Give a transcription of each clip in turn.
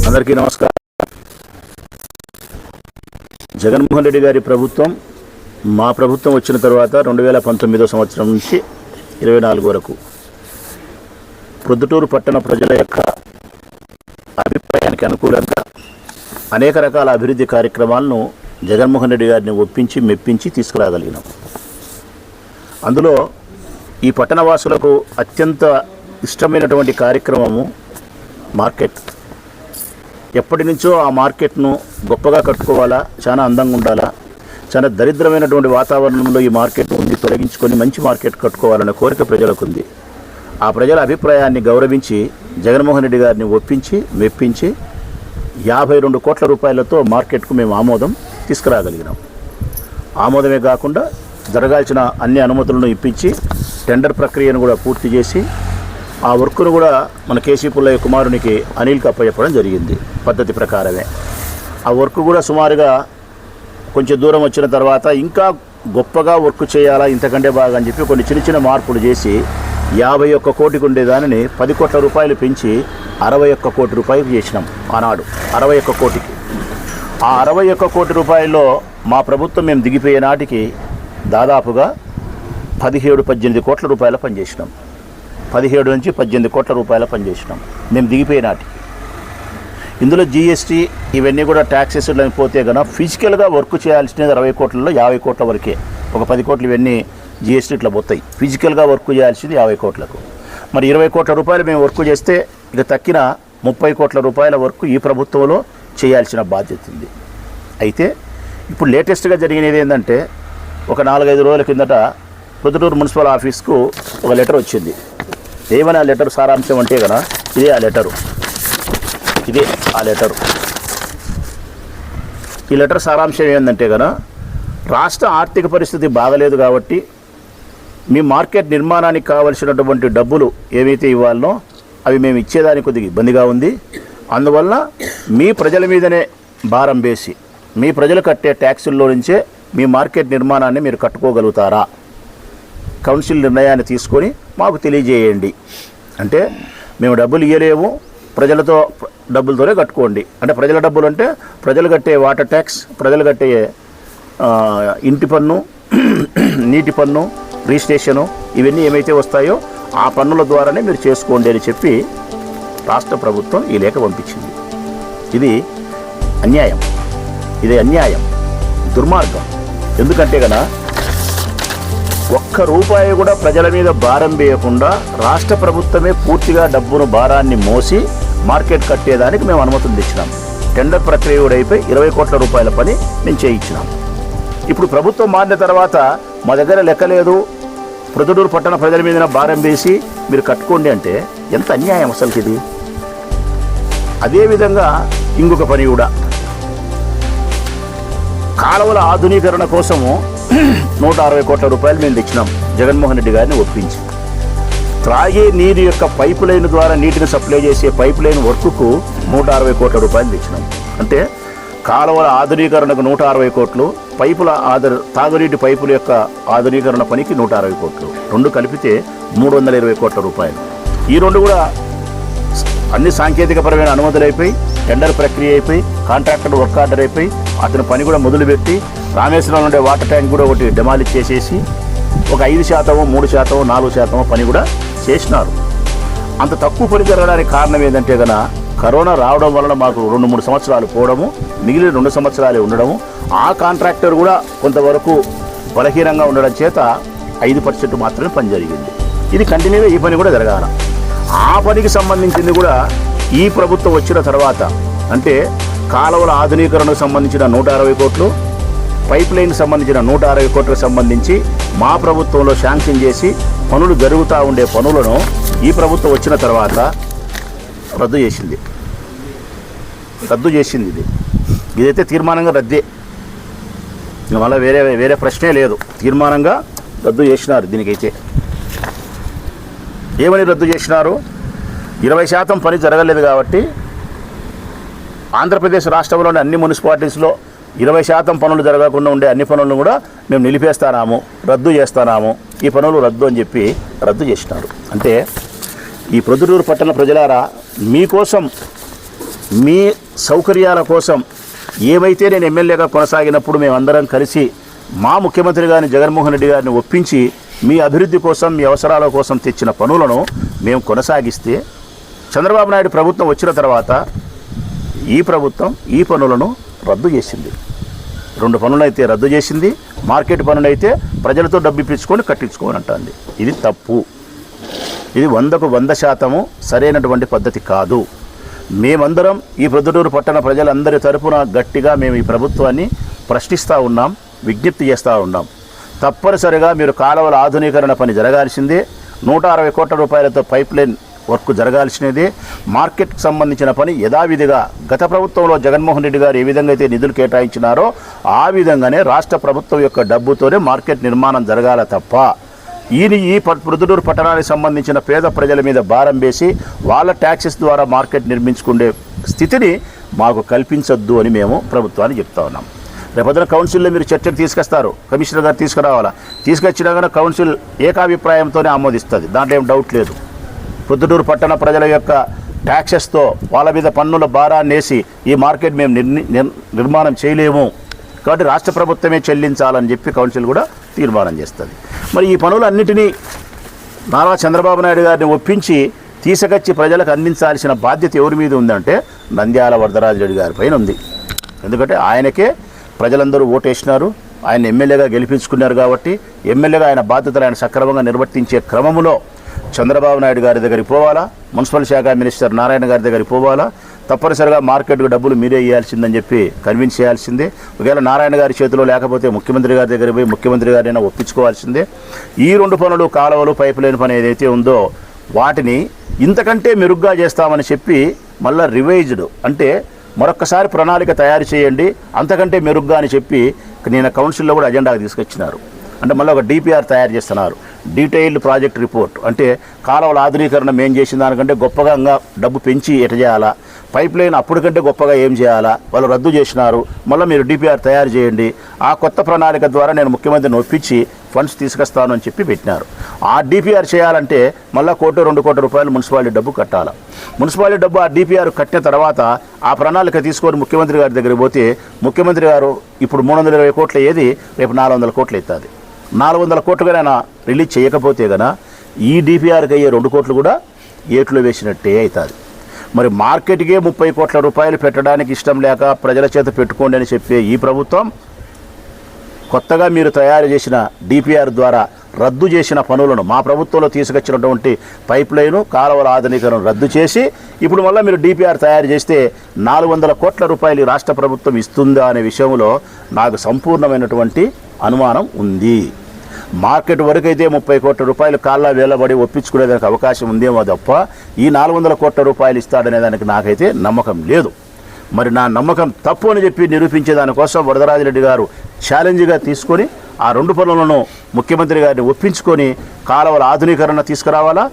అందరికీ నమస్కారం. జగన్మోహన్ రెడ్డి గారి ప్రభుత్వం మా ప్రభుత్వం వచ్చిన తర్వాత 2019 సంవత్సరం నుంచి 24 వరకు ప్రొద్దుటూరు పట్టణ ప్రజల యొక్క అభిప్రాయానికి అనుకూలంగా అనేక రకాల అభివృద్ధి కార్యక్రమాలను జగన్మోహన్ రెడ్డి గారిని ఒప్పించి మెప్పించి తీసుకురాగలిగినాం. అందులో ఈ పట్టణవాసులకు అత్యంత ఇష్టమైనటువంటి కార్యక్రమము మార్కెట్. ఎప్పటి నుంచో ఆ మార్కెట్ను గొప్పగా కట్టుకోవాలా, చాలా అందంగా ఉండాలా, చాలా దరిద్రమైనటువంటి వాతావరణంలో ఈ మార్కెట్ ఉంది తొలగించుకొని మంచి మార్కెట్ కట్టుకోవాలనే కోరిక ప్రజలకు ఉంది. ఆ ప్రజల అభిప్రాయాన్ని గౌరవించి జగన్మోహన్ రెడ్డి గారిని ఒప్పించి మెప్పించి 52 కోట్ల రూపాయలతో మార్కెట్కు మేము ఆమోదం తీసుకురాగలిగినాం. ఆమోదమే కాకుండా జరగాల్సిన అన్ని అనుమతులను ఇప్పించి టెండర్ ప్రక్రియను కూడా పూర్తి చేసి ఆ వర్క్ను కూడా మన కేసీ పుల్లయ్య కుమారునికి అనిల్కి అప్పచెప్పడం జరిగింది. పద్ధతి ప్రకారమే ఆ వర్క్ కూడా సుమారుగా కొంచెం దూరం వచ్చిన తర్వాత ఇంకా గొప్పగా వర్క్ చేయాలా, ఇంతకంటే బాగా అని చెప్పి కొన్ని చిన్న చిన్న మార్పులు చేసి 51 కోటికి ఉండేదానిని 10 కోట్ల రూపాయలు పెంచి 61 కోటి రూపాయలు చేసినాం. ఆనాడు 61 కోటికి. ఆ 61 కోటి రూపాయల్లో మా ప్రభుత్వం మేము దిగిపోయే నాటికి దాదాపుగా 17-18 కోట్ల రూపాయల పనిచేసినాం. 17 నుంచి 18 కోట్ల రూపాయల పనిచేసినాం మేము దిగిపోయే నాటికి. ఇందులో జీఎస్టీ ఇవన్నీ కూడా ట్యాక్సెస్ పోతే కనుక ఫిజికల్గా వర్క్ చేయాల్సినది 60 కోట్లలో 50 కోట్ల వరకే. ఒక 10 కోట్లు ఇవన్నీ జీఎస్టీ ఇట్లా పోతాయి. ఫిజికల్గా వర్క్ చేయాల్సింది 50 కోట్లకు. మరి 20 కోట్ల రూపాయలు మేము వర్క్ చేస్తే ఇక తక్కిన 30 కోట్ల రూపాయల వరకు ఈ ప్రభుత్వంలో చేయాల్సిన బాధ్యత ఉంది. అయితే ఇప్పుడు లేటెస్ట్గా జరిగినది ఏంటంటే, ఒక 4-5 రోజుల కిందట ప్రొద్దుటూరు మున్సిపల్ ఆఫీస్కు ఒక లెటర్ వచ్చింది. ఏమని ఆ లెటర్ సారాంశం అంటే కనుక ఇదే ఆ లెటరు. ఈ లెటర్ సారాంశం ఏంటంటే కనుక, రాష్ట్ర ఆర్థిక పరిస్థితి బాగలేదు కాబట్టి మీ మార్కెట్ నిర్మాణానికి కావలసినటువంటి డబ్బులు ఏవైతే ఇవ్వాలనో అవి మేము ఇచ్చేదానికి కొద్దిగా ఇబ్బందిగా ఉంది. అందువల్ల మీ ప్రజల మీదనే భారం వేసి మీ ప్రజలు కట్టే ట్యాక్సుల్లో నుంచే మీ మార్కెట్ నిర్మాణాన్ని మీరు కట్టుకోగలుగుతారా, కౌన్సిల్ నిర్ణయాన్ని తీసుకొని మాకు తెలియజేయండి. అంటే మేము డబ్బులు ఇవ్వలేము, ప్రజలతో డబ్బులతోనే కట్టుకోండి. అంటే ప్రజల డబ్బులు అంటే ప్రజలు కట్టే వాటర్ ట్యాక్స్, ప్రజలు కట్టే ఇంటి పన్ను, నీటి పన్ను, రిజిస్ట్రేషను, ఇవన్నీ ఏమైతే వస్తాయో ఆ పన్నుల ద్వారానే మీరు చేసుకోండి అని చెప్పి రాష్ట్ర ప్రభుత్వం ఈ లేఖ పంపించింది. ఇది అన్యాయం, దుర్మార్గం. ఎందుకంటే కనుక ఒక్క రూపాయి కూడా ప్రజల మీద భారం వేయకుండా రాష్ట్ర ప్రభుత్వమే పూర్తిగా డబ్బును భారాన్ని మోసి మార్కెట్ కట్టేదానికి మేము అనుమతులు తెచ్చినాం. టెండర్ ప్రక్రియ కూడా అయిపోయి 20 కోట్ల రూపాయల పని మేము చేయించినాం. ఇప్పుడు ప్రభుత్వం మారిన తర్వాత మా దగ్గర లెక్కలేదు, ప్రొద్దుటూరు పట్టణ ప్రజల మీద భారం వేసి మీరు కట్టుకోండి అంటే ఎంత అన్యాయం అసలుకి ఇది. అదేవిధంగా ఇంకొక పని కూడా, కాలువల ఆధునీకరణ కోసము 160 కోట్ల రూపాయలు మేము తెచ్చినాం జగన్మోహన్ రెడ్డి గారిని ఒప్పించి. త్రాగే నీరు యొక్క పైపు లైన్ ద్వారా నీటిని సప్లై చేసే పైపు లైన్ వర్క్కు 160 కోట్ల రూపాయలు తెచ్చినాం. అంటే కాలువల ఆధునీకరణకు 160 కోట్లు, తాగునీటి పైపుల యొక్క ఆధునీకరణ పనికి 160 కోట్లు, రెండు కలిపితే 320 కోట్ల రూపాయలు. ఈ రెండు కూడా అన్ని సాంకేతికపరమైన అనుమతులు అయిపోయి, టెండర్ ప్రక్రియ అయిపోయి, కాంట్రాక్టర్ వర్క్ ఆర్డర్ అయిపోయి, అతని పని కూడా మొదలుపెట్టి రామేశ్వరంలో ఉండే వాటర్ ట్యాంక్ కూడా ఒకటి డెమాలిష్ చేసేసి ఒక 5%, 3%, 4% పని కూడా చేసినారు. అంత తక్కువ పని జరగడానికి కారణం ఏంటంటే కనుక కరోనా రావడం వలన మాకు 2-3 సంవత్సరాలు పోవడము, మిగిలిన 2 సంవత్సరాలే ఉండడము, ఆ కాంట్రాక్టర్ కూడా కొంతవరకు బలహీనంగా ఉండడం చేత 5% మాత్రమే పని జరిగింది. ఇది కంటిన్యూగా ఈ పని కూడా జరగాల. ఆ పనికి సంబంధించింది కూడా ఈ ప్రభుత్వం వచ్చిన తర్వాత, అంటే కాలువల ఆధునీకరణకు సంబంధించిన 160 కోట్లు, పైప్ లైన్కి సంబంధించిన 160 కోట్లకు సంబంధించి మా ప్రభుత్వంలో శాంక్షన్ చేసి పనులు జరుగుతూ ఉండే పనులను ఈ ప్రభుత్వం వచ్చిన తర్వాత రద్దు చేసింది. ఇదైతే తీర్మానంగా రద్దే, మళ్ళీ వేరే ప్రశ్నే లేదు. తీర్మానంగా రద్దు చేసినారు. దీనికైతే ఏమని రద్దు చేసినారు? 20% పని జరగలేదు కాబట్టి ఆంధ్రప్రదేశ్ రాష్ట్రంలోని అన్ని మున్సిపాలిటీస్లో 20% పనులు జరగకుండా ఉండే అన్ని పనులను కూడా మేము నిలిపేస్తానాము, రద్దు చేస్తానాము, ఈ పనులు రద్దు అని చెప్పి రద్దు చేసినారు. అంటే ఈ ప్రొద్దుటూరు పట్టణ ప్రజలారా, మీకోసం మీ సౌకర్యాల కోసం ఏమైతే నేను ఎమ్మెల్యేగా కొనసాగినప్పుడు మేమందరం కలిసి మా ముఖ్యమంత్రి గారిని జగన్మోహన్ రెడ్డి గారిని ఒప్పించి మీ అభివృద్ధి కోసం మీ అవసరాల కోసం తెచ్చిన పనులను మేము కొనసాగిస్తే చంద్రబాబు నాయుడు ప్రభుత్వం వచ్చిన తర్వాత ఈ ప్రభుత్వం ఈ పనులను రద్దు చేసింది. 2 పనులైతే రద్దు చేసింది, మార్కెట్ పనులైతే ప్రజలతో డబ్బు ఇప్పించుకొని కట్టించుకోని అంటుంది. ఇది తప్పు. ఇది 100కు 100% సరైనటువంటి పద్ధతి కాదు. మేమందరం ఈ ప్రొద్దుటూరు పట్టణ ప్రజలందరి తరపున గట్టిగా మేము ఈ ప్రభుత్వాన్ని ప్రశ్నిస్తూ ఉన్నాం, విజ్ఞప్తి చేస్తూ ఉన్నాం. తప్పనిసరిగా మీరు కాలువల ఆధునీకరణ పని జరగాల్సిందే. 160 కోట్ల రూపాయలతో పైప్ లైన్ వర్క్ జరగాల్సినదే. మార్కెట్కి సంబంధించిన పని యథావిధిగా గత ప్రభుత్వంలో జగన్మోహన్ రెడ్డి గారు ఏ విధంగా అయితే నిధులు కేటాయించినారో ఆ విధంగానే రాష్ట్ర ప్రభుత్వం యొక్క డబ్బుతోనే మార్కెట్ నిర్మాణం జరగాల తప్ప ఈ ప్రొద్దుటూరు పట్టణానికి సంబంధించిన పేద ప్రజల మీద భారం వేసి వాళ్ళ ట్యాక్సెస్ ద్వారా మార్కెట్ నిర్మించుకునే స్థితిని మాకు కల్పించొద్దు అని మేము ప్రభుత్వాన్ని చెప్తా ఉన్నాం. రేపొద్దున కౌన్సిల్లో మీరు చర్చకు తీసుకొస్తారు, కమిషనర్ గారు తీసుకురావాలా, తీసుకొచ్చినా కానీ కౌన్సిల్ ఏకాభిప్రాయంతోనే ఆమోదిస్తుంది, దాంట్లో ఏం డౌట్ లేదు. ప్రొద్దుటూరు పట్టణ ప్రజల యొక్క ట్యాక్సెస్తో వాళ్ళ మీద పన్నుల భారాన్ని వేసి ఈ మార్కెట్ మేము నిర్మాణం చేయలేము కాబట్టి రాష్ట్ర ప్రభుత్వమే చెల్లించాలని చెప్పి కౌన్సిల్ కూడా తీర్మానం చేస్తుంది. మరి ఈ పనులన్నిటినీ నారా చంద్రబాబు నాయుడు గారిని ఒప్పించి తీసుకొచ్చి ప్రజలకు అందించాల్సిన బాధ్యత ఎవరి మీద ఉందంటే నంద్యాల వరదరాజు రెడ్డి గారి పైన ఉంది. ఎందుకంటే ఆయనకే ప్రజలందరూ ఓటేసినారు, ఆయన ఎమ్మెల్యేగా గెలిపించుకున్నారు కాబట్టి ఎమ్మెల్యేగా ఆయన బాధ్యతలు ఆయన సక్రమంగా నిర్వర్తించే క్రమంలో చంద్రబాబు నాయుడు గారి దగ్గరికి పోవాలా, మున్సిపల్ శాఖ మినిస్టర్ నారాయణ గారి దగ్గరికి పోవాలా, తప్పనిసరిగా మార్కెట్కు డబ్బులు మీరే ఇవ్వాల్సిందని చెప్పి కన్విన్స్ చేయాల్సిందే. ఒకవేళ నారాయణ గారి చేతిలో లేకపోతే ముఖ్యమంత్రి గారి దగ్గరికి పోయి ముఖ్యమంత్రి గారినైనా ఒప్పించుకోవాల్సిందే. ఈ 2 పనులు కాలువలు పైపు లైన్ పని ఏదైతే ఉందో వాటిని ఇంతకంటే మెరుగ్గా చేస్తామని చెప్పి మళ్ళీ రివైజ్డ్ అంటే మరొక్కసారి ప్రణాళిక తయారు చేయండి అంతకంటే మెరుగ్గా అని చెప్పి నేను కౌన్సిల్లో కూడా అజెండాగా తీసుకొచ్చినారు. అంటే మళ్ళీ ఒక డిపిఆర్ తయారు చేస్తున్నారు, డీటెయిల్డ్ ప్రాజెక్ట్ రిపోర్ట్. అంటే కాలువల ఆధునీకరణ మేం చేసిన దానికంటే గొప్పగా డబ్బు పెంచి ఎట చేయాలా, పైప్ లైన్ అప్పటికంటే గొప్పగా ఏం చేయాలా, వాళ్ళు రద్దు చేసినారు, మళ్ళీ మీరు డిపిఆర్ తయారు చేయండి. ఆ కొత్త ప్రణాళిక ద్వారా నేను ముఖ్యమంత్రిని ఒప్పించి ఫండ్స్ తీసుకొస్తాను అని చెప్పి పెట్టినారు. ఆ డిపిఆర్ చేయాలంటే మళ్ళీ 1-2 కోట్ల రూపాయలు మున్సిపాలిటీ డబ్బు కట్టాలి. మున్సిపాలిటీ డబ్బు ఆ డిపిఆర్ కట్టిన తర్వాత ఆ ప్రణాళిక తీసుకొని ముఖ్యమంత్రి గారి దగ్గరికి పోతే ముఖ్యమంత్రి గారు ఇప్పుడు 320 కోట్లు ఏది రేపు 400 కోట్లు అవుతుంది. 400 కోట్లు కన్నా రిలీజ్ చేయకపోతే కనుక ఈ డిపిఆర్కి అయ్యే 2 కోట్లు కూడా ఏట్లో వేసినట్టే అవుతుంది. మరి మార్కెట్కే 30 కోట్ల రూపాయలు పెట్టడానికి ఇష్టం లేక ప్రజల చేత పెట్టుకోండి అని చెప్పే ఈ ప్రభుత్వం కొత్తగా మీరు తయారు చేసిన డిపిఆర్ ద్వారా రద్దు చేసిన పనులను మా ప్రభుత్వంలో తీసుకొచ్చినటువంటి పైప్ లైను కాలువల ఆధునీకరణ రద్దు చేసి ఇప్పుడు మళ్ళీ మీరు డిపిఆర్ తయారు చేస్తే 400 కోట్ల రూపాయలు రాష్ట్ర ప్రభుత్వం ఇస్తుందా అనే విషయంలో నాకు సంపూర్ణమైనటువంటి అనుమానం ఉంది. మార్కెట్ వరకు అయితే 30 కోట్ల రూపాయలు కాళ్ళ వేలబడి ఒప్పించుకునేదానికి అవకాశం ఉందేమో తప్ప ఈ 400 కోట్ల రూపాయలు ఇస్తాడనే దానికి నాకైతే నమ్మకం లేదు. మరి నా నమ్మకం తప్పు అని చెప్పి నిరూపించే దానికోసం వరదరాజిరెడ్డి గారు ఛాలెంజ్గా తీసుకొని ఆ 2 పనులను ముఖ్యమంత్రి గారిని ఒప్పించుకొని కాలువల ఆధునీకరణ తీసుకురావాలా,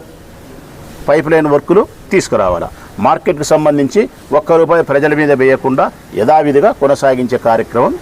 పైప్ లైన్ వర్కులు తీసుకురావాలా, మార్కెట్కు సంబంధించి 1 రూపాయి ప్రజల మీద వేయకుండా యథావిధిగా కొనసాగించే కార్యక్రమం